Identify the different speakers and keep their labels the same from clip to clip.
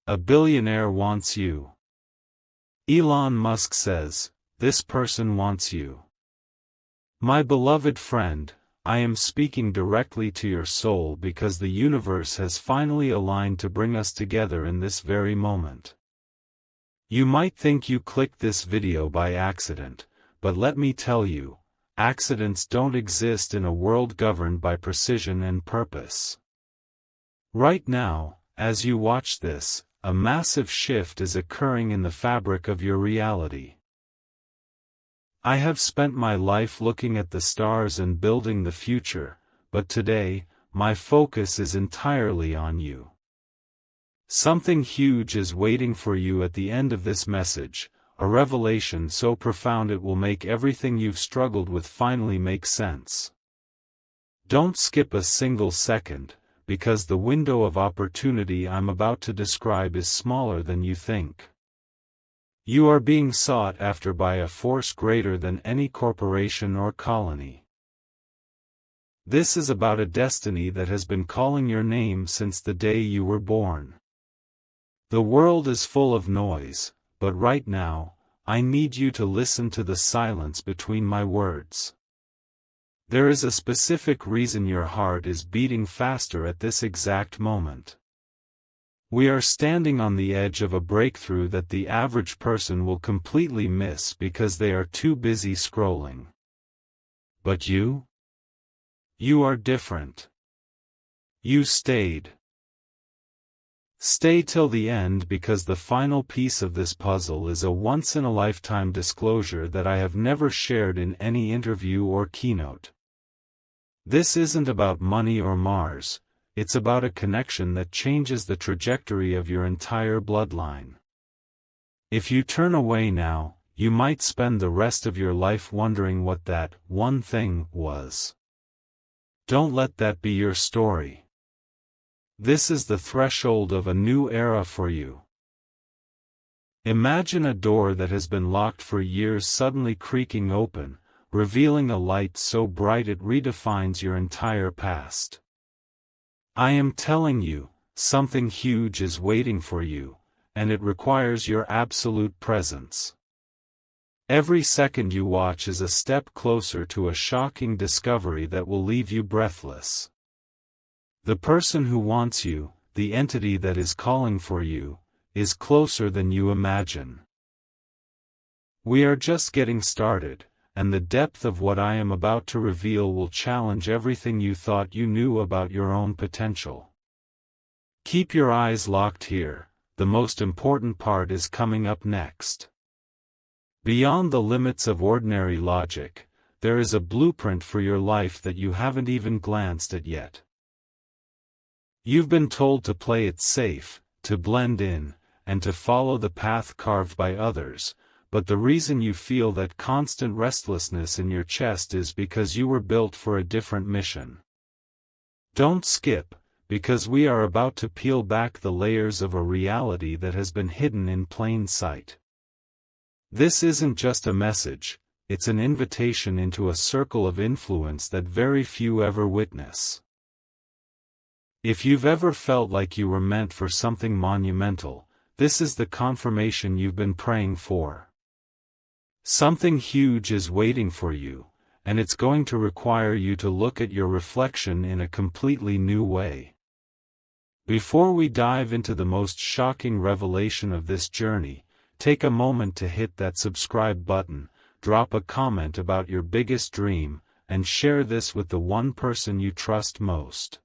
Speaker 1: A billionaire wants you. Elon Musk says, this person wants you. My beloved friend, I am speaking directly to your soul because the universe has finally aligned to bring us together in this very moment. You might think you clicked this video by accident, but let me tell you, accidents don't exist in a world governed by precision and purpose. Right now, as you watch this, a massive shift is occurring in the fabric of your reality. I have spent my life looking at the stars and building the future, but today, my focus is entirely on you. Something huge is waiting for you at the end of this message, a revelation so profound it will make everything you've struggled with finally make sense. Don't skip a single second, because the window of opportunity I'm about to describe is smaller than you think. You are being sought after by a force greater than any corporation or colony. This is about a destiny that has been calling your name since the day you were born. The world is full of noise, but right now, I need you to listen to the silence between my words. There is a specific reason your heart is beating faster at this exact moment. We are standing on the edge of a breakthrough that the average person will completely miss because they are too busy scrolling. But you? You are different. You stayed. Stay till the end because the final piece of this puzzle is a once-in-a-lifetime disclosure that I have never shared in any interview or keynote. This isn't about money or Mars, it's about a connection that changes the trajectory of your entire bloodline. If you turn away now, you might spend the rest of your life wondering what that one thing was. Don't let that be your story. This is the threshold of a new era for you. Imagine a door that has been locked for years suddenly creaking open, revealing a light so bright it redefines your entire past. I am telling you, something huge is waiting for you, and it requires your absolute presence. Every second you watch is a step closer to a shocking discovery that will leave you breathless. The person who wants you, the entity that is calling for you, is closer than you imagine. We are just getting started, and the depth of what I am about to reveal will challenge everything you thought you knew about your own potential. Keep your eyes locked here, the most important part is coming up next. Beyond the limits of ordinary logic, there is a blueprint for your life that you haven't even glanced at yet. You've been told to play it safe, to blend in, and to follow the path carved by others, but the reason you feel that constant restlessness in your chest is because you were built for a different mission. Don't skip, because we are about to peel back the layers of a reality that has been hidden in plain sight. This isn't just a message, it's an invitation into a circle of influence that very few ever witness. If you've ever felt like you were meant for something monumental, this is the confirmation you've been praying for. Something huge is waiting for you, and it's going to require you to look at your reflection in a completely new way. Before we dive into the most shocking revelation of this journey, take a moment to hit that subscribe button, drop a comment about your biggest dream, and share this with the one person you trust most.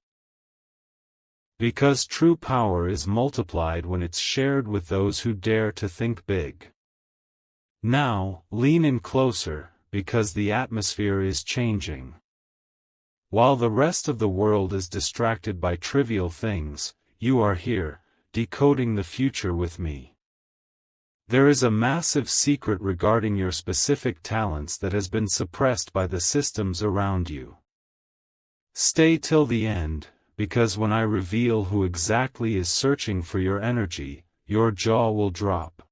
Speaker 1: Because true power is multiplied when it's shared with those who dare to think big. Now, lean in closer, because the atmosphere is changing. While the rest of the world is distracted by trivial things, you are here, decoding the future with me. There is a massive secret regarding your specific talents that has been suppressed by the systems around you. Stay till the end, because when I reveal who exactly is searching for your energy, your jaw will drop.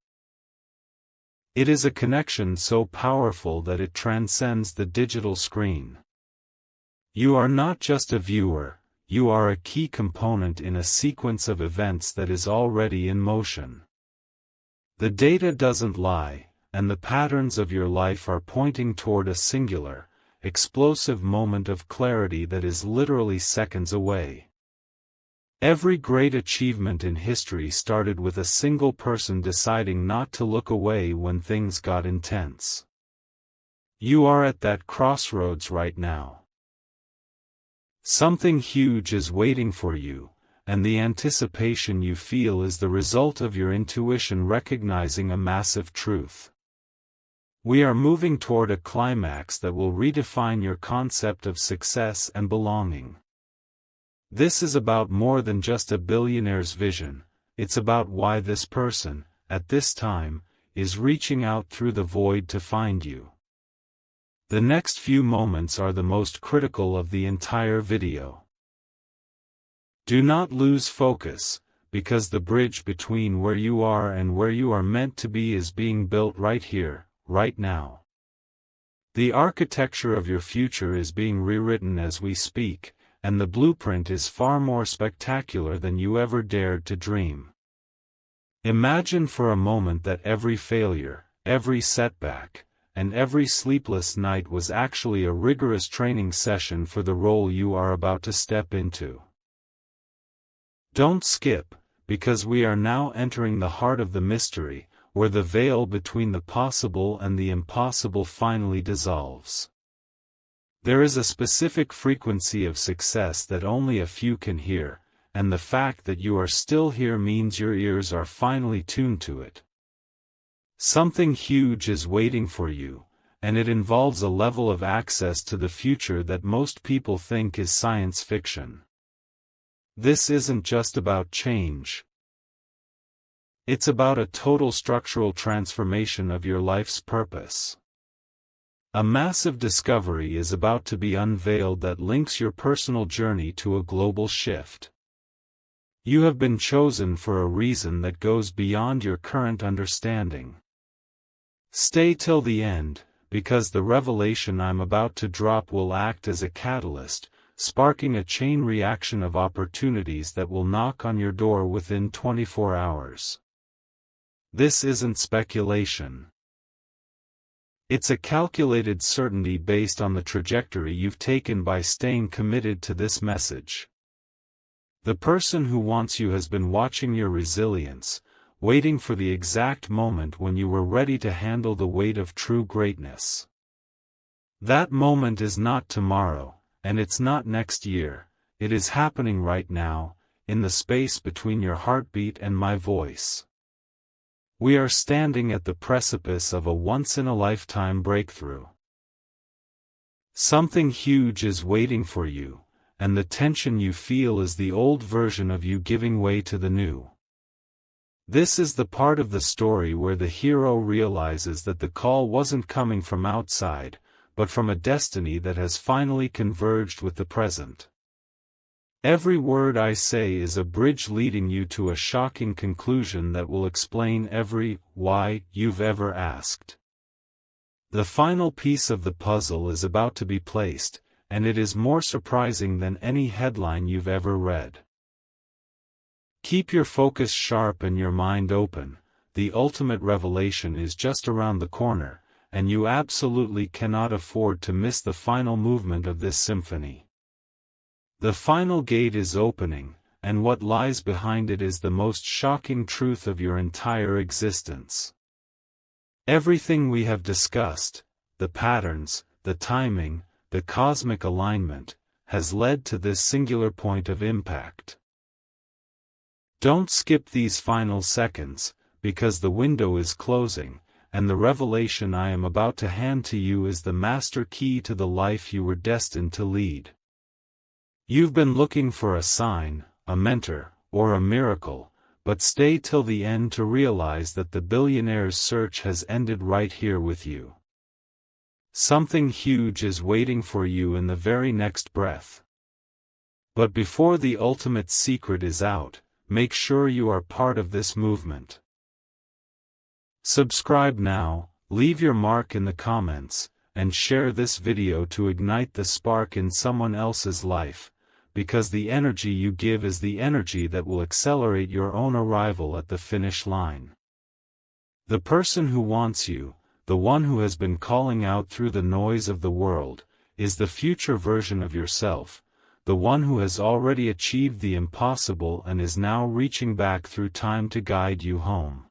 Speaker 1: It is a connection so powerful that it transcends the digital screen. You are not just a viewer, you are a key component in a sequence of events that is already in motion. The data doesn't lie, and the patterns of your life are pointing toward a singular, explosive moment of clarity that is literally seconds away. Every great achievement in history started with a single person deciding not to look away when things got intense. You are at that crossroads right now. Something huge is waiting for you, and the anticipation you feel is the result of your intuition recognizing a massive truth. We are moving toward a climax that will redefine your concept of success and belonging. This is about more than just a billionaire's vision, it's about why this person, at this time, is reaching out through the void to find you. The next few moments are the most critical of the entire video. Do not lose focus, because the bridge between where you are and where you are meant to be is being built right here, right now. The architecture of your future is being rewritten as we speak, and the blueprint is far more spectacular than you ever dared to dream. Imagine for a moment that every failure, every setback, and every sleepless night was actually a rigorous training session for the role you are about to step into. Don't skip, because we are now entering the heart of the mystery, where the veil between the possible and the impossible finally dissolves. There is a specific frequency of success that only a few can hear, and the fact that you are still here means your ears are finally tuned to it. Something huge is waiting for you, and it involves a level of access to the future that most people think is science fiction. This isn't just about change. It's about a total structural transformation of your life's purpose. A massive discovery is about to be unveiled that links your personal journey to a global shift. You have been chosen for a reason that goes beyond your current understanding. Stay till the end, because the revelation I'm about to drop will act as a catalyst, sparking a chain reaction of opportunities that will knock on your door within 24 hours. This isn't speculation. It's a calculated certainty based on the trajectory you've taken by staying committed to this message. The person who wants you has been watching your resilience, waiting for the exact moment when you were ready to handle the weight of true greatness. That moment is not tomorrow, and it's not next year, it is happening right now, in the space between your heartbeat and my voice. We are standing at the precipice of a once-in-a-lifetime breakthrough. Something huge is waiting for you, and the tension you feel is the old version of you giving way to the new. This is the part of the story where the hero realizes that the call wasn't coming from outside, but from a destiny that has finally converged with the present. Every word I say is a bridge leading you to a shocking conclusion that will explain every why you've ever asked. The final piece of the puzzle is about to be placed, and it is more surprising than any headline you've ever read. Keep your focus sharp and your mind open, the ultimate revelation is just around the corner, and you absolutely cannot afford to miss the final movement of this symphony. The final gate is opening, and what lies behind it is the most shocking truth of your entire existence. Everything we have discussed, the patterns, the timing, the cosmic alignment, has led to this singular point of impact. Don't skip these final seconds, because the window is closing, and the revelation I am about to hand to you is the master key to the life you were destined to lead. You've been looking for a sign, a mentor, or a miracle, but stay till the end to realize that the billionaire's search has ended right here with you. Something huge is waiting for you in the very next breath. But before the ultimate secret is out, make sure you are part of this movement. Subscribe now, leave your mark in the comments, and share this video to ignite the spark in someone else's life, because the energy you give is the energy that will accelerate your own arrival at the finish line. The person who wants you, the one who has been calling out through the noise of the world, is the future version of yourself, the one who has already achieved the impossible and is now reaching back through time to guide you home.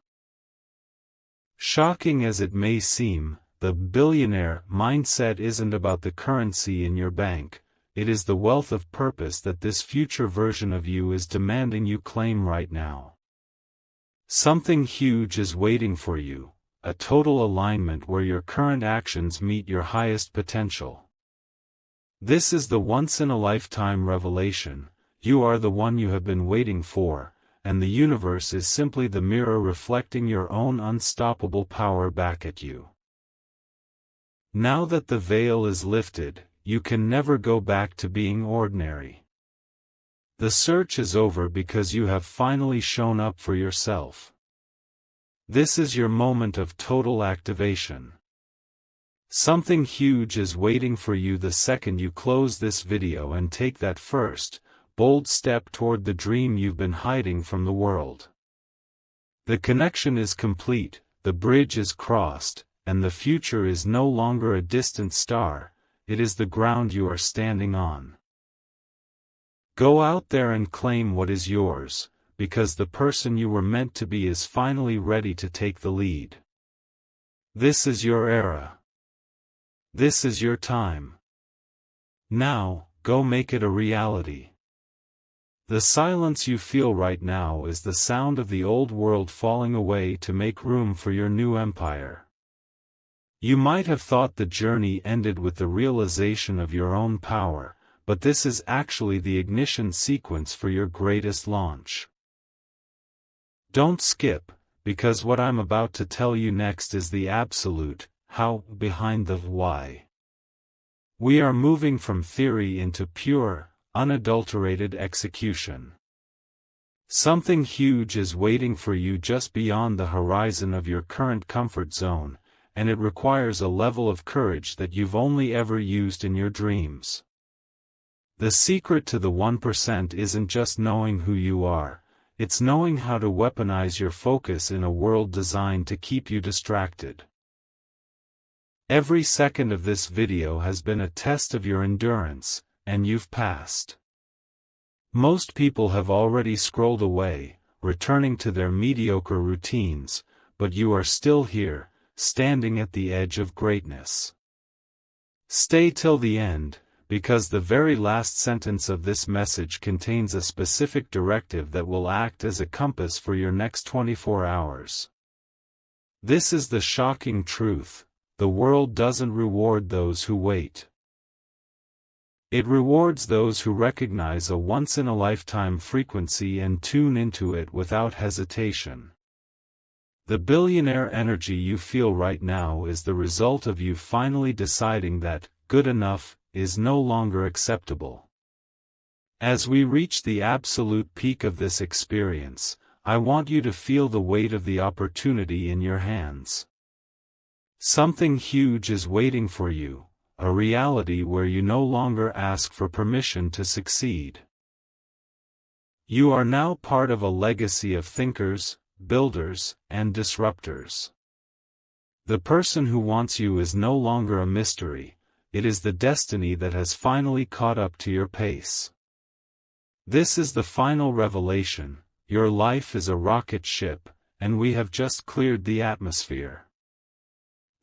Speaker 1: Shocking as it may seem, the billionaire mindset isn't about the currency in your bank, it is the wealth of purpose that this future version of you is demanding you claim right now. Something huge is waiting for you, a total alignment where your current actions meet your highest potential. This is the once-in-a-lifetime revelation. You are the one you have been waiting for, and the universe is simply the mirror reflecting your own unstoppable power back at you. Now that the veil is lifted, you can never go back to being ordinary. The search is over because you have finally shown up for yourself. This is your moment of total activation. Something huge is waiting for you the second you close this video and take that first, bold step toward the dream you've been hiding from the world. The connection is complete, the bridge is crossed, and the future is no longer a distant star, it is the ground you are standing on. Go out there and claim what is yours, because the person you were meant to be is finally ready to take the lead. This is your era. This is your time. Now, go make it a reality. The silence you feel right now is the sound of the old world falling away to make room for your new empire. You might have thought the journey ended with the realization of your own power, but this is actually the ignition sequence for your greatest launch. Don't skip, because what I'm about to tell you next is the absolute how behind the why. We are moving from theory into pure, unadulterated execution. Something huge is waiting for you just beyond the horizon of your current comfort zone, and it requires a level of courage that you've only ever used in your dreams. The secret to the 1% isn't just knowing who you are, it's knowing how to weaponize your focus in a world designed to keep you distracted. Every second of this video has been a test of your endurance, and you've passed. Most people have already scrolled away, returning to their mediocre routines, but you are still here, standing at the edge of greatness. Stay till the end, because the very last sentence of this message contains a specific directive that will act as a compass for your next 24 hours. This is the shocking truth: the world doesn't reward those who wait. It rewards those who recognize a once-in-a-lifetime frequency and tune into it without hesitation. The billionaire energy you feel right now is the result of you finally deciding that good enough is no longer acceptable. As we reach the absolute peak of this experience, I want you to feel the weight of the opportunity in your hands. Something huge is waiting for you, a reality where you no longer ask for permission to succeed. You are now part of a legacy of thinkers, builders, and disruptors. The person who wants you is no longer a mystery, it is the destiny that has finally caught up to your pace. This is the final revelation: your life is a rocket ship, and we have just cleared the atmosphere.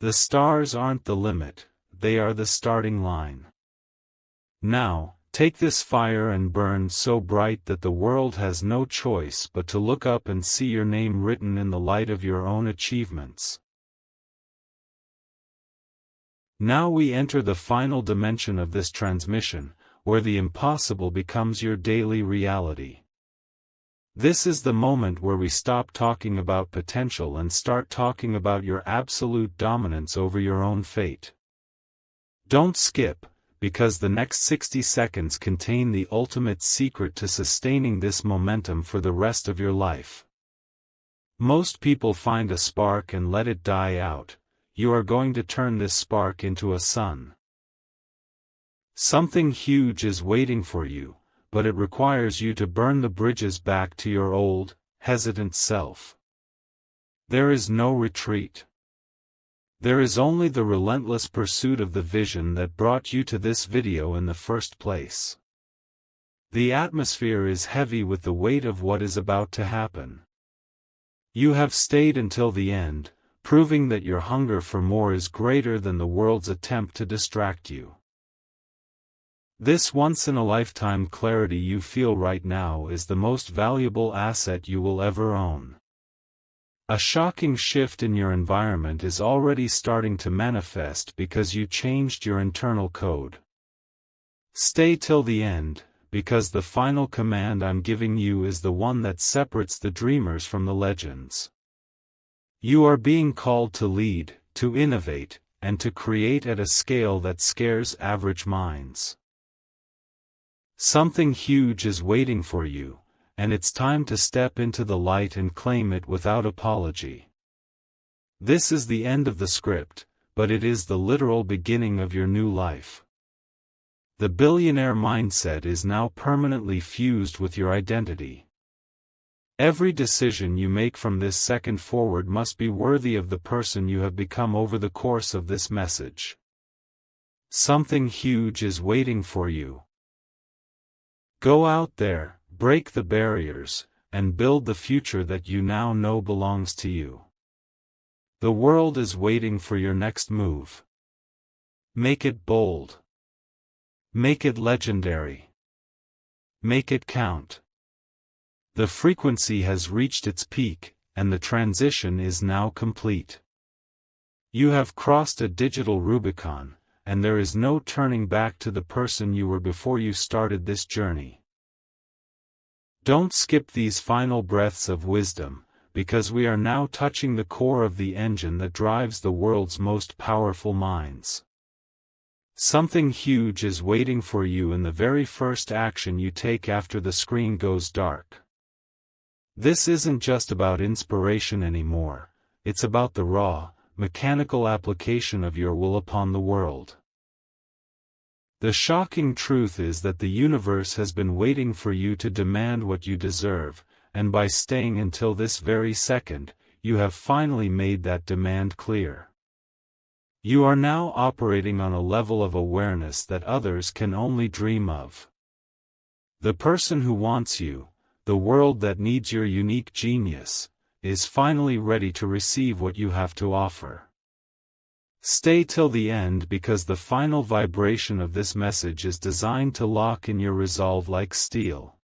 Speaker 1: The stars aren't the limit, they are the starting line. Now, take this fire and burn so bright that the world has no choice but to look up and see your name written in the light of your own achievements. Now we enter the final dimension of this transmission, where the impossible becomes your daily reality. This is the moment where we stop talking about potential and start talking about your absolute dominance over your own fate. Don't skip, because the next 60 seconds contain the ultimate secret to sustaining this momentum for the rest of your life. Most people find a spark and let it die out. You are going to turn this spark into a sun. Something huge is waiting for you, but it requires you to burn the bridges back to your old, hesitant self. There is no retreat. There is only the relentless pursuit of the vision that brought you to this video in the first place. The atmosphere is heavy with the weight of what is about to happen. You have stayed until the end, proving that your hunger for more is greater than the world's attempt to distract you. This once-in-a-lifetime clarity you feel right now is the most valuable asset you will ever own. A shocking shift in your environment is already starting to manifest because you changed your internal code. Stay till the end, because the final command I'm giving you is the one that separates the dreamers from the legends. You are being called to lead, to innovate, and to create at a scale that scares average minds. Something huge is waiting for you, and it's time to step into the light and claim it without apology. This is the end of the script, but it is the literal beginning of your new life. The billionaire mindset is now permanently fused with your identity. Every decision you make from this second forward must be worthy of the person you have become over the course of this message. Something huge is waiting for you. Go out there, break the barriers, and build the future that you now know belongs to you. The world is waiting for your next move. Make it bold. Make it legendary. Make it count. The frequency has reached its peak, and the transition is now complete. You have crossed a digital Rubicon, and there is no turning back to the person you were before you started this journey. Don't skip these final breaths of wisdom, because we are now touching the core of the engine that drives the world's most powerful minds. Something huge is waiting for you in the very first action you take after the screen goes dark. This isn't just about inspiration anymore, it's about the raw, mechanical application of your will upon the world. The shocking truth is that the universe has been waiting for you to demand what you deserve, and by staying until this very second, you have finally made that demand clear. You are now operating on a level of awareness that others can only dream of. The person who wants you, the world that needs your unique genius, is finally ready to receive what you have to offer. Stay till the end because the final vibration of this message is designed to lock in your resolve like steel.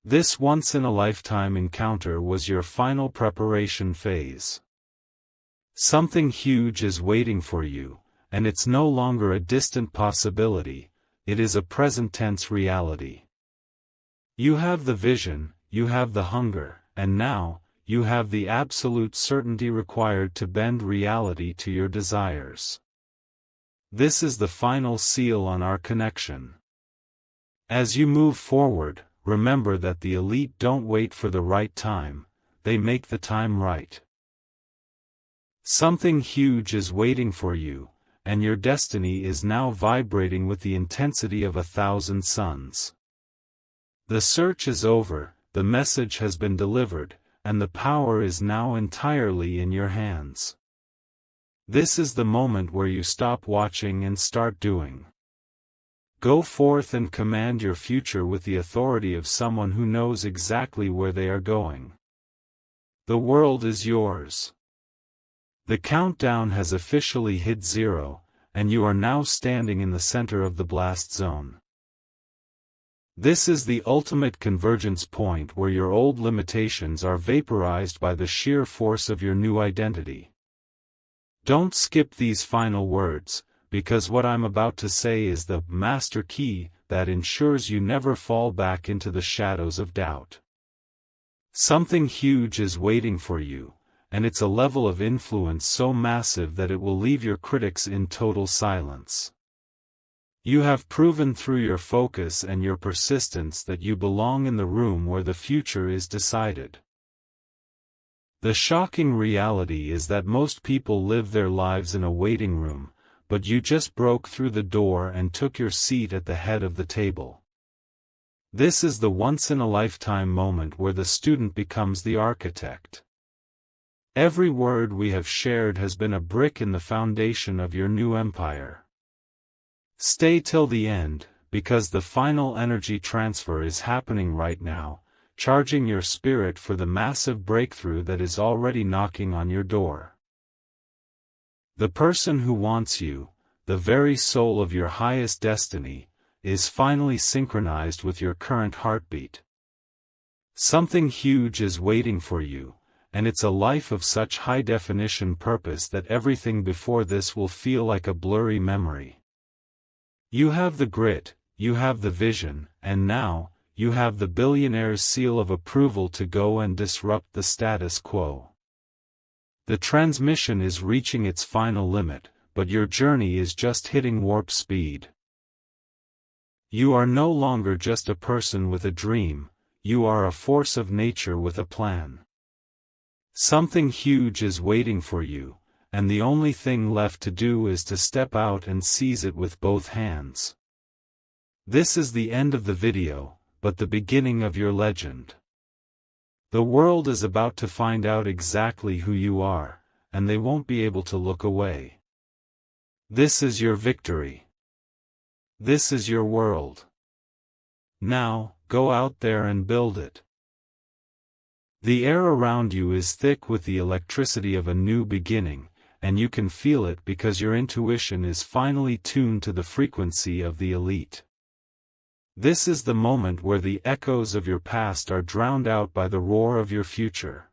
Speaker 1: This once-in-a-lifetime encounter was your final preparation phase. Something huge is waiting for you, and it's no longer a distant possibility, it is a present-tense reality. You have the vision, you have the hunger, and now, you have the absolute certainty required to bend reality to your desires. This is the final seal on our connection. As you move forward, remember that the elite don't wait for the right time, they make the time right. Something huge is waiting for you, and your destiny is now vibrating with the intensity of 1,000 suns. The search is over, the message has been delivered, and the power is now entirely in your hands. This is the moment where you stop watching and start doing. Go forth and command your future with the authority of someone who knows exactly where they are going. The world is yours. The countdown has officially hit 0, and you are now standing in the center of the blast zone. This is the ultimate convergence point where your old limitations are vaporized by the sheer force of your new identity. Don't skip these final words, because what I'm about to say is the master key that ensures you never fall back into the shadows of doubt. Something huge is waiting for you, and it's a level of influence so massive that it will leave your critics in total silence. You have proven through your focus and your persistence that you belong in the room where the future is decided. The shocking reality is that most people live their lives in a waiting room, but you just broke through the door and took your seat at the head of the table. This is the once-in-a-lifetime moment where the student becomes the architect. Every word we have shared has been a brick in the foundation of your new empire. Stay till the end, because the final energy transfer is happening right now, charging your spirit for the massive breakthrough that is already knocking on your door. The person who wants you, the very soul of your highest destiny, is finally synchronized with your current heartbeat. Something huge is waiting for you, and it's a life of such high-definition purpose that everything before this will feel like a blurry memory. You have the grit, you have the vision, and now, you have the billionaire's seal of approval to go and disrupt the status quo. The transmission is reaching its final limit, but your journey is just hitting warp speed. You are no longer just a person with a dream, you are a force of nature with a plan. Something huge is waiting for you, and the only thing left to do is to step out and seize it with both hands. This is the end of the video, but the beginning of your legend. The world is about to find out exactly who you are, and they won't be able to look away. This is your victory. This is your world. Now, go out there and build it. The air around you is thick with the electricity of a new beginning, and you can feel it because your intuition is finally tuned to the frequency of the elite. This is the moment where the echoes of your past are drowned out by the roar of your future.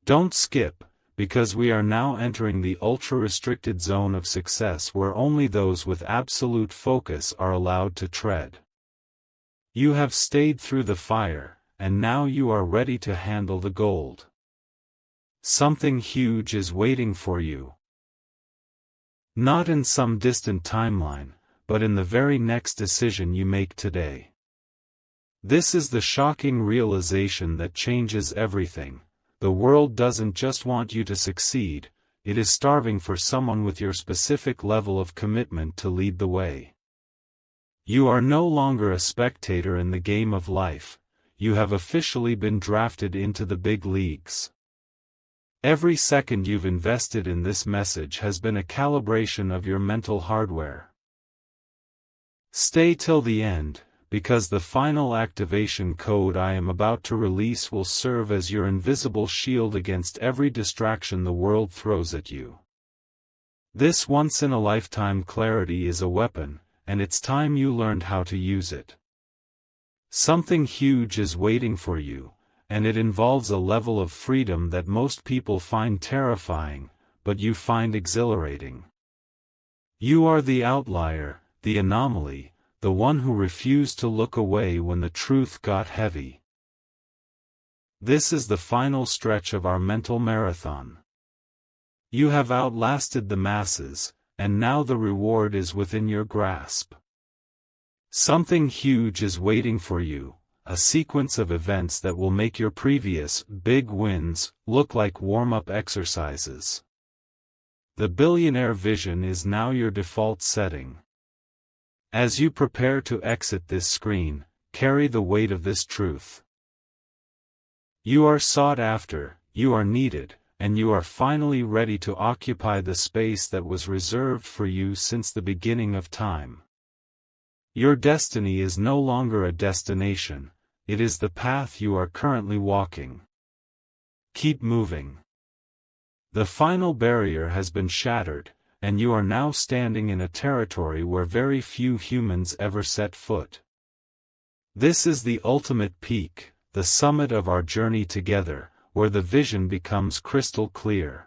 Speaker 1: Don't skip, because we are now entering the ultra-restricted zone of success where only those with absolute focus are allowed to tread. You have stayed through the fire, and now you are ready to handle the gold. Something huge is waiting for you. Not in some distant timeline, but in the very next decision you make today. This is the shocking realization that changes everything. The world doesn't just want you to succeed, it is starving for someone with your specific level of commitment to lead the way. You are no longer a spectator in the game of life, you have officially been drafted into the big leagues. Every second you've invested in this message has been a calibration of your mental hardware. Stay till the end, because the final activation code I am about to release will serve as your invisible shield against every distraction the world throws at you. This once-in-a-lifetime clarity is a weapon, and it's time you learned how to use it. Something huge is waiting for you, and it involves a level of freedom that most people find terrifying, but you find exhilarating. You are the outlier, the anomaly, the one who refused to look away when the truth got heavy. This is the final stretch of our mental marathon. You have outlasted the masses, and now the reward is within your grasp. Something huge is waiting for you, a sequence of events that will make your previous big wins look like warm-up exercises. The billionaire vision is now your default setting. As you prepare to exit this screen, carry the weight of this truth. You are sought after, you are needed, and you are finally ready to occupy the space that was reserved for you since the beginning of time. Your destiny is no longer a destination, it is the path you are currently walking. Keep moving. The final barrier has been shattered, and you are now standing in a territory where very few humans ever set foot. This is the ultimate peak, the summit of our journey together, where the vision becomes crystal clear.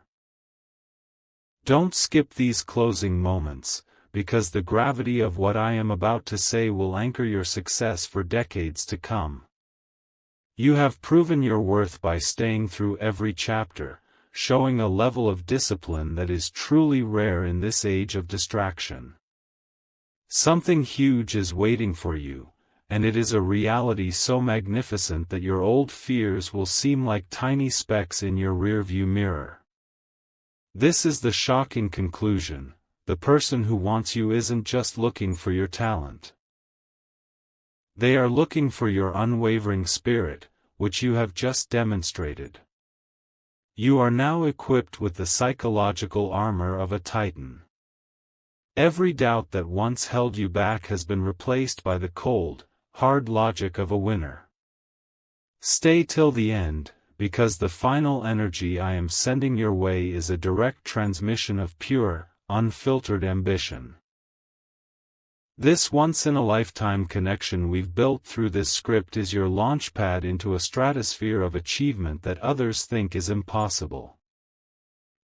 Speaker 1: Don't skip these closing moments, because the gravity of what I am about to say will anchor your success for decades to come. You have proven your worth by staying through every chapter, showing a level of discipline that is truly rare in this age of distraction. Something huge is waiting for you, and it is a reality so magnificent that your old fears will seem like tiny specks in your rearview mirror. This is the shocking conclusion: the person who wants you isn't just looking for your talent. They are looking for your unwavering spirit, which you have just demonstrated. You are now equipped with the psychological armor of a titan. Every doubt that once held you back has been replaced by the cold, hard logic of a winner. Stay till the end, because the final energy I am sending your way is a direct transmission of pure, unfiltered ambition. This once-in-a-lifetime connection we've built through this script is your launchpad into a stratosphere of achievement that others think is impossible.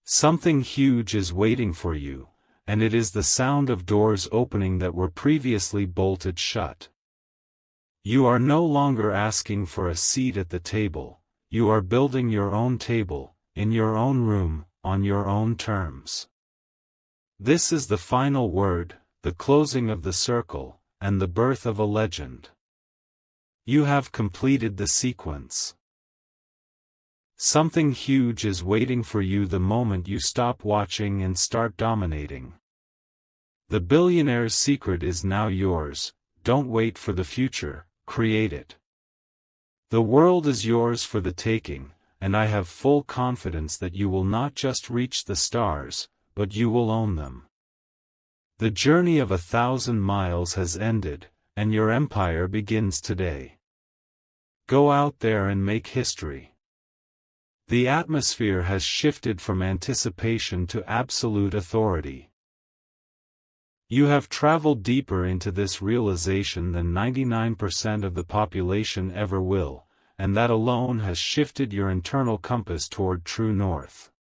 Speaker 1: Something huge is waiting for you, and it is the sound of doors opening that were previously bolted shut. You are no longer asking for a seat at the table, you are building your own table, in your own room, on your own terms. This is the final word, the closing of the circle, and the birth of a legend. You have completed the sequence. Something huge is waiting for you the moment you stop watching and start dominating. The billionaire's secret is now yours. Don't wait for the future, create it. The world is yours for the taking, and I have full confidence that you will not just reach the stars, but you will own them. The journey of 1,000 miles has ended, and your empire begins today. Go out there and make history. The atmosphere has shifted from anticipation to absolute authority. You have traveled deeper into this realization than 99% of the population ever will, and that alone has shifted your internal compass toward true north.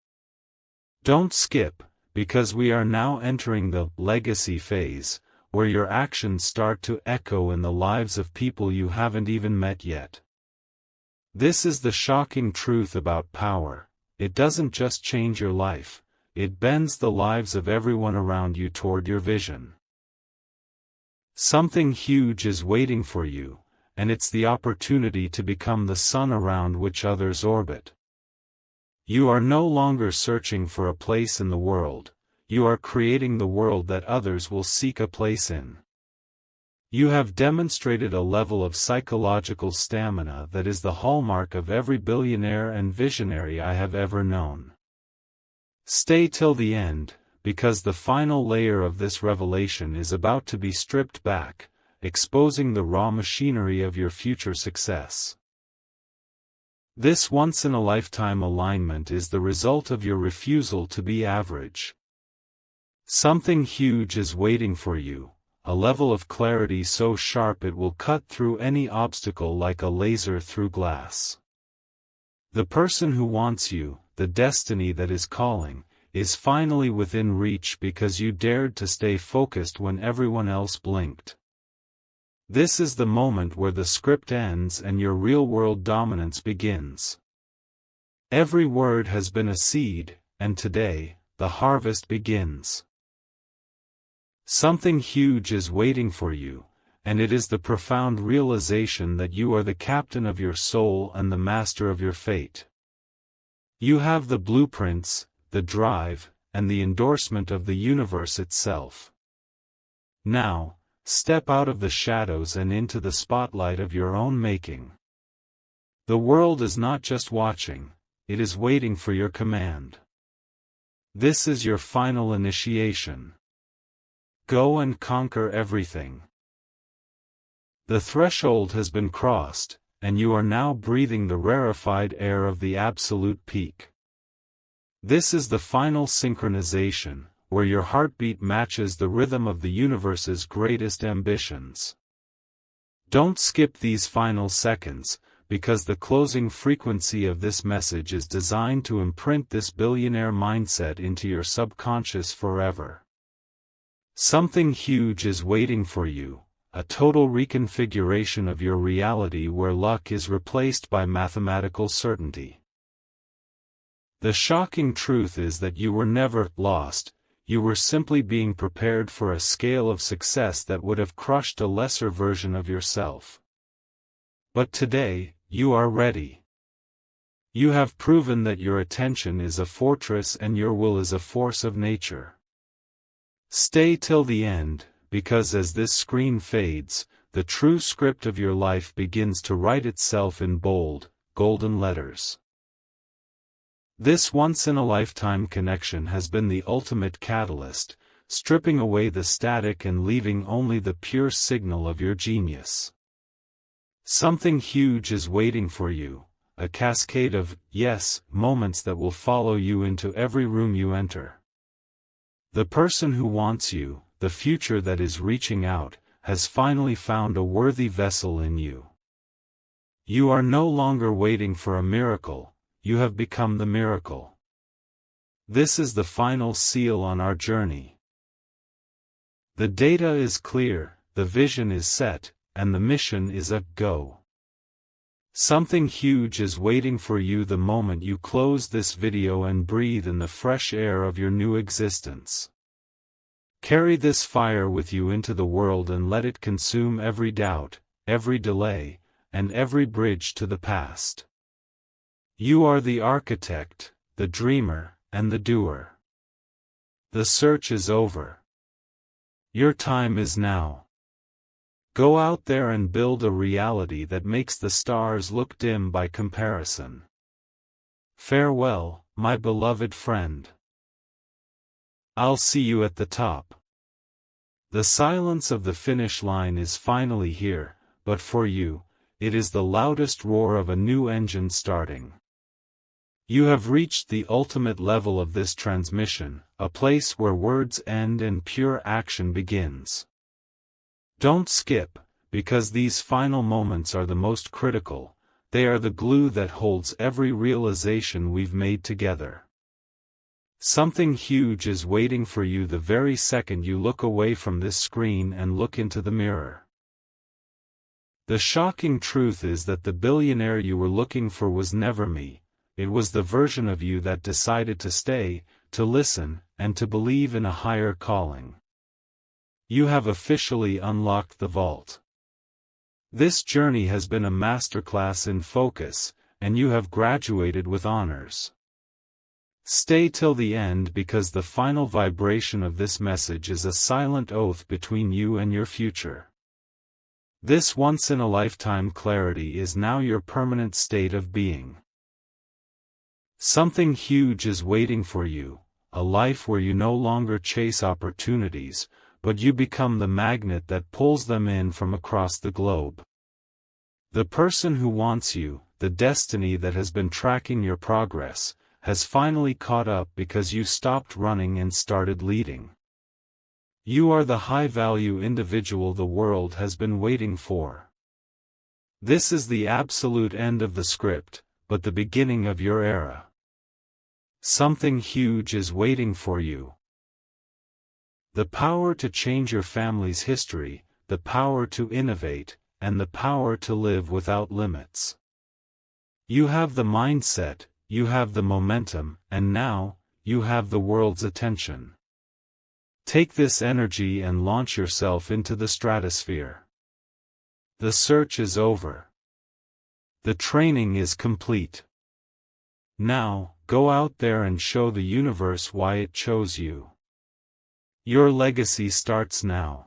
Speaker 1: Don't skip, because we are now entering the legacy phase, where your actions start to echo in the lives of people you haven't even met yet. This is the shocking truth about power. It doesn't just change your life, it bends the lives of everyone around you toward your vision. Something huge is waiting for you, and it's the opportunity to become the sun around which others orbit. You are no longer searching for a place in the world, you are creating the world that others will seek a place in. You have demonstrated a level of psychological stamina that is the hallmark of every billionaire and visionary I have ever known. Stay till the end, because the final layer of this revelation is about to be stripped back, exposing the raw machinery of your future success. This once-in-a-lifetime alignment is the result of your refusal to be average. Something huge is waiting for you, a level of clarity so sharp it will cut through any obstacle like a laser through glass. The person who wants you, the destiny that is calling, is finally within reach because you dared to stay focused when everyone else blinked. This is the moment where the script ends and your real-world dominance begins. Every word has been a seed, and today, the harvest begins. Something huge is waiting for you, and it is the profound realization that you are the captain of your soul and the master of your fate. You have the blueprints, the drive, and the endorsement of the universe itself. Now, step out of the shadows and into the spotlight of your own making. The world is not just watching, it is waiting for your command. This is your final initiation. Go and conquer everything. The threshold has been crossed, and you are now breathing the rarefied air of the absolute peak. This is the final synchronization, where your heartbeat matches the rhythm of the universe's greatest ambitions. Don't skip these final seconds, because the closing frequency of this message is designed to imprint this billionaire mindset into your subconscious forever. Something huge is waiting for you, a total reconfiguration of your reality where luck is replaced by mathematical certainty. The shocking truth is that you were never lost. You were simply being prepared for a scale of success that would have crushed a lesser version of yourself. But today, you are ready. You have proven that your attention is a fortress and your will is a force of nature. Stay till the end, because as this screen fades, the true script of your life begins to write itself in bold, golden letters. This once-in-a-lifetime connection has been the ultimate catalyst, stripping away the static and leaving only the pure signal of your genius. Something huge is waiting for you, a cascade of yes moments that will follow you into every room you enter. The person who wants you, the future that is reaching out, has finally found a worthy vessel in you. You are no longer waiting for a miracle, you have become the miracle. This is the final seal on our journey. The data is clear, the vision is set, and the mission is a go. Something huge is waiting for you the moment you close this video and breathe in the fresh air of your new existence. Carry this fire with you into the world and let it consume every doubt, every delay, and every bridge to the past. You are the architect, the dreamer, and the doer. The search is over. Your time is now. Go out there and build a reality that makes the stars look dim by comparison. Farewell, my beloved friend. I'll see you at the top. The silence of the finish line is finally here, but for you, it is the loudest roar of a new engine starting. You have reached the ultimate level of this transmission, a place where words end and pure action begins. Don't skip, because these final moments are the most critical, they are the glue that holds every realization we've made together. Something huge is waiting for you the very second you look away from this screen and look into the mirror. The shocking truth is that the billionaire you were looking for was never me, it was the version of you that decided to stay, to listen, and to believe in a higher calling. You have officially unlocked the vault. This journey has been a masterclass in focus, and you have graduated with honors. Stay till the end because the final vibration of this message is a silent oath between you and your future. This once-in-a-lifetime clarity is now your permanent state of being. Something huge is waiting for you, a life where you no longer chase opportunities, but you become the magnet that pulls them in from across the globe. The person who wants you, the destiny that has been tracking your progress, has finally caught up because you stopped running and started leading. You are the high-value individual the world has been waiting for. This is the absolute end of the script, but the beginning of your era. Something huge is waiting for you. The power to change your family's history, the power to innovate, and the power to live without limits. You have the mindset, you have the momentum, and now, you have the world's attention. Take this energy and launch yourself into the stratosphere. The search is over. The training is complete. Now, go out there and show the universe why it chose you. Your legacy starts now.